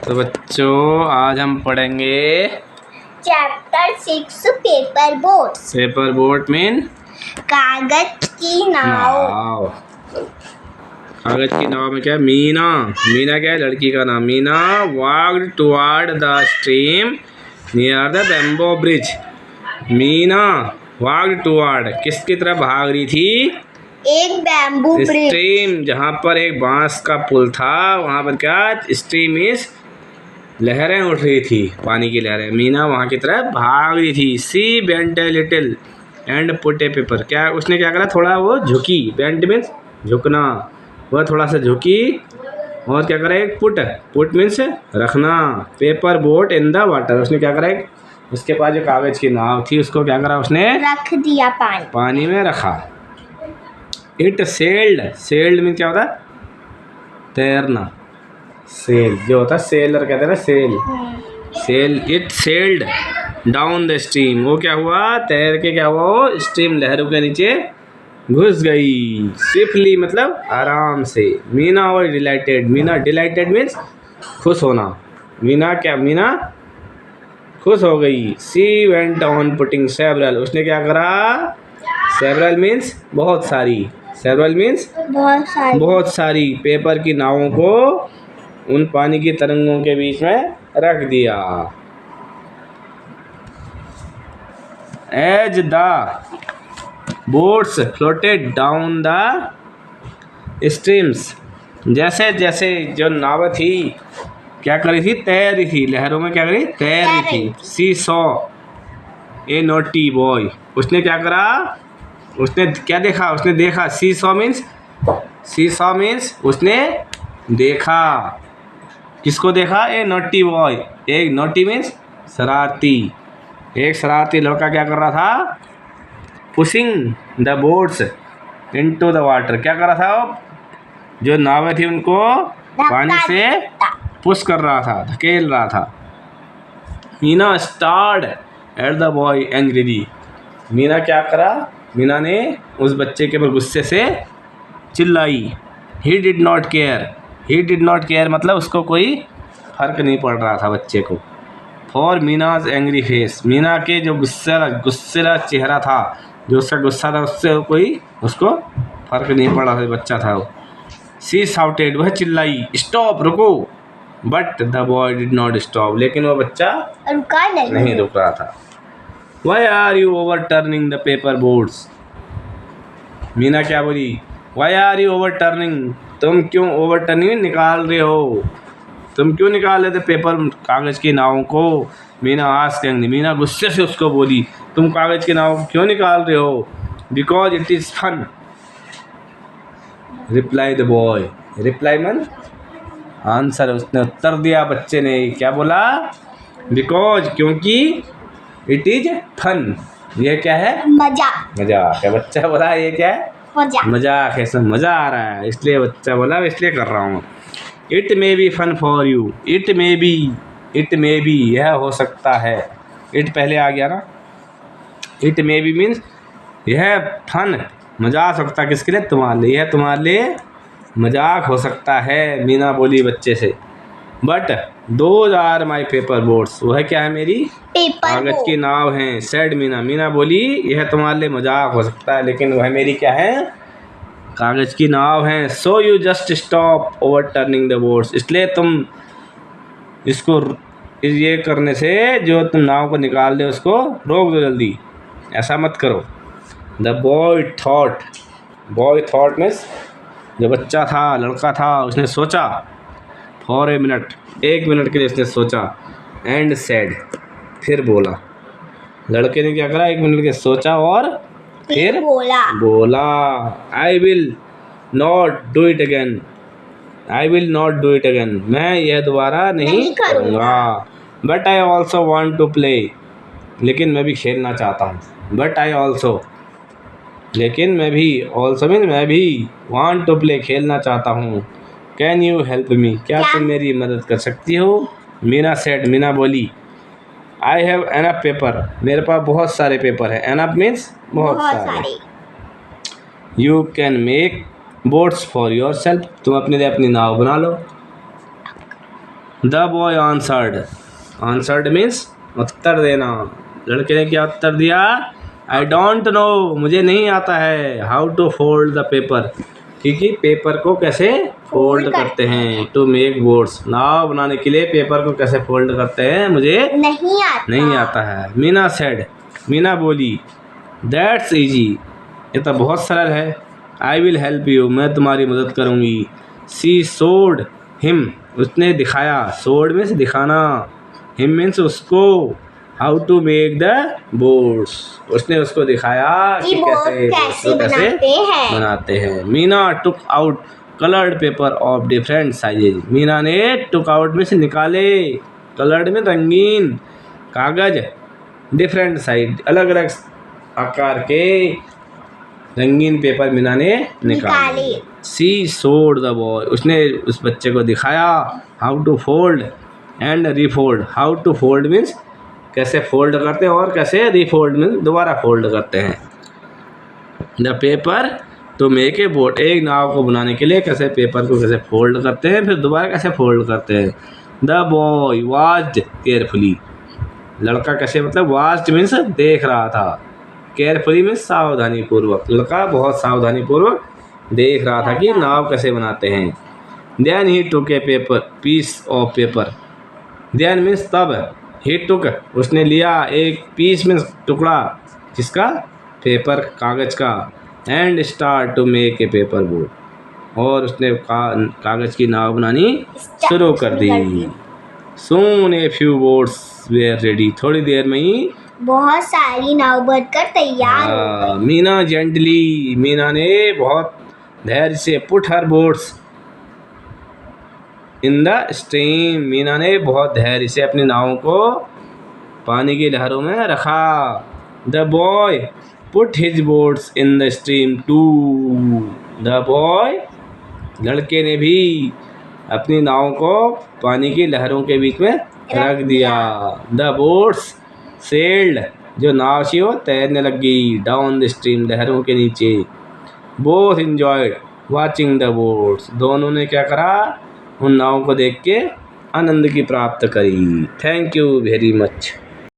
तो बच्चों आज हम पढ़ेंगे chapter 6 paper boat. Paper boat mean कागज की नाव। कागज की नाव में क्या है? मीना। मीना क्या है? लड़की का नाम। Meena walked toward the stream near the bamboo bridge. Meena walked toward किसकी तरफ भाग रही थी? एक बैम्बू ब्रिज। स्ट्रीम जहाँ पर एक बांस का पुल था वहाँ पर क्या स्ट्रीम इज लहरें उठ रही थी, पानी की लहरें। मीना वहाँ की तरफ भाग रही थी। She bent a little and put a paper. क्या उसने क्या करा? थोड़ा वो झुकी। बेंट मीन्स झुकना। वह थोड़ा सा झुकी और क्या करा? एक पुट मीन्स रखना। Paper boat in the water. उसने क्या करा? एक उसके पास जो कागज की नाव थी उसको क्या करा? उसने रख दिया पानी में रखा। इट सेल्ड मीन क्या होता है? तैरना। सेल जो होता है सेलर कहते हैं ना, sail. It sailed down the stream. वो क्या हुआ? तैर के क्या हुआ? वो स्ट्रीम लहरों के नीचे घुस गई। स्विफ्टली मतलब आराम से। मीना और डिलाइटेड। मीना डिलाइटेड मीन्स खुश होना। मीना खुश हो गई। She went on putting several. उसने क्या करा? सेवरल मीन्स बहुत सारी। सेवरल मीन्स बहुत सारी पेपर की नावों को उन पानी की तरंगों के बीच में रख दिया। As the boats floated down the streams. जैसे जैसे जो नाव थी क्या कर रही थी? तैर रही थी लहरों में। क्या करी? तैर रही थी। सी सॉ ए नॉटी बॉय। उसने क्या करा? उसने क्या देखा? उसने देखा। सी सॉ मीन्स उसने देखा। किसको देखा? ए नॉटी बॉय। एक नॉटी मीन्स शरारती। एक शरारती लड़का क्या कर रहा था? Pushing the boats into the water. क्या कर रहा था? वो जो नावें थी उनको पानी से पुश कर रहा था, धकेल रहा था। Meena stared at the boy angrily. Meena क्या करा? मीना ने उस बच्चे के ऊपर गुस्से से चिल्लाई। ही डिड नॉट केयर मतलब उसको कोई फर्क नहीं पड़ रहा था बच्चे को। For Meena's angry face. Meena के जो गुस्सेला चेहरा था, जो उसका गुस्सा था, उससे कोई उसको फर्क नहीं पड़ रहा था। बच्चा था वो। She shouted. वह चिल्लाई स्टॉप रुको। But the boy did not stop. लेकिन वह बच्चा नहीं रुक रहा था। Why are you overturning the paper boats. Meena क्या बोली? Why are you overturning. तुम क्यों ओवर टर्निंग निकाल रहे हो? तुम क्यों निकाल रहे थे पेपर कागज की नावों को? मीना आस्क्ड। मीना गुस्से से उसको बोली तुम कागज की नाव को क्यों निकाल रहे हो? Because it is fun reply the boy. Reply means answer. उसने उत्तर दिया बच्चे ने। क्या बोला? बिकॉज क्योंकि इट इज फन। ये क्या है? मजाक है। बच्चा बोला ये क्या है? मजाक है। इसमें मज़ा आ रहा है इसलिए बच्चा बोला इसलिए कर रहा हूँ। It may be fun for you. It may be यह हो सकता है। इट पहले आ गया ना। इट मे बी मीन्स यह फन मजाक हो सकता है। किसके लिए? तुम्हारे लिए। यह तुम्हारे लिए मजाक हो सकता है। मीना बोली बच्चे से। But those are my paper boats. वह क्या है? मेरी कागज की नाव हैं। सैड मीना बोली यह तुम्हारे लिए मजाक हो सकता है लेकिन वह मेरी क्या है? कागज की नाव हैं। So you just stop over turning the boats. इसलिए तुम इसको ये करने से जो तुम नाव को निकाल दे उसको रोक दो जल्दी। ऐसा मत करो। द बॉय थॉट मीन्स जो बच्चा था, लड़का था, उसने सोचा। For a minute. 1 मिनट के लिए उसने सोचा। एंड सेड फिर बोला। लड़के ने क्या करा? 1 मिनट के सोचा और फिर बोला I will not do it again. मैं यह दोबारा नहीं करूँगा। But I also want to play. लेकिन मैं भी खेलना चाहता हूँ। लेकिन मैं भी वांट टू प्ले खेलना चाहता हूँ। Can you help me. क्या तुम मेरी मदद कर सकती हो? मीना बोली आई हैव एनफ पेपर। मेरे पास बहुत सारे पेपर हैं। एनफ मीन्स बहुत सारे। You can make boats for your self. तुम अपने लिए अपनी नाव बना लो। द बॉय आंसर्ड मीन्स उत्तर देना। लड़के ने क्या उत्तर दिया? आई डोंट नो, मुझे नहीं आता है। How to fold the paper, क्योंकि पेपर को कैसे फोल्ड करते हैं। टू मेक बोर्ड्स, नाव बनाने के लिए पेपर को कैसे फोल्ड करते हैं मुझे नहीं आता है। मीना सेड, मीना बोली, दैट्स इजी, ये तो बहुत सरल है। आई विल हेल्प यू, मैं तुम्हारी मदद करूँगी। सी शोड हिम, उसने दिखाया। शोड मीन्स दिखाना, हिम मीन्स उसको। How to make the boats, उसने उसको दिखाया कि कैसे बनाते हैं। Meena took out coloured paper of different sizes, Meena ने टुक आउट में से निकाले, कलर्ड में रंगीन कागज, डिफरेंट साइज अलग अलग आकार के रंगीन पेपर मीना ने निकाले। सी शोड द बॉय, उसने उस बच्चे को दिखाया। How to fold and refold, how to fold means कैसे फोल्ड करते हैं और कैसे रीफोल्ड मीन्स दोबारा फोल्ड करते हैं। The paper two make A boat, एक नाव को बनाने के लिए कैसे पेपर को कैसे फोल्ड करते हैं फिर दोबारा कैसे फोल्ड करते हैं। द बॉय वॉच्ड केयरफुली, लड़का कैसे मतलब वॉच्ड मीन्स देख रहा था, केयरफुली मीन्स सावधानी पूर्वक, लड़का बहुत सावधानी पूर्वक देख रहा था कि नाव कैसे बनाते हैं। Then he took a paper piece of paper, then means तब, ही टुक उसने लिया, एक पीस मीन्स टुकड़ा, जिसका पेपर कागज का, and start to make a paper boat, और उसने कागज की नाव बनानी शुरू कर दी। Soon a few boats were ready, थोड़ी देर में ही बहुत सारी नाव बनकर तैयार हो गई। मीना जेंटली, मीना ने बहुत धैर्य से, put her boats in the stream, Meena ने बहुत धैर्य से अपनी नावों को पानी की लहरों में रखा। The boy put his boats in the stream too, the boy लड़के ने भी अपनी नाव को पानी की लहरों के बीच में रख दिया। द बोट्स सेल्ड, जो नाव थी वो तैरने लगी, डाउन द स्ट्रीम, लहरों के नीचे। Both enjoyed watching the boats, दोनों ने क्या करा, उन नावों को देख के आनंद की प्राप्त करी। Thank you very much.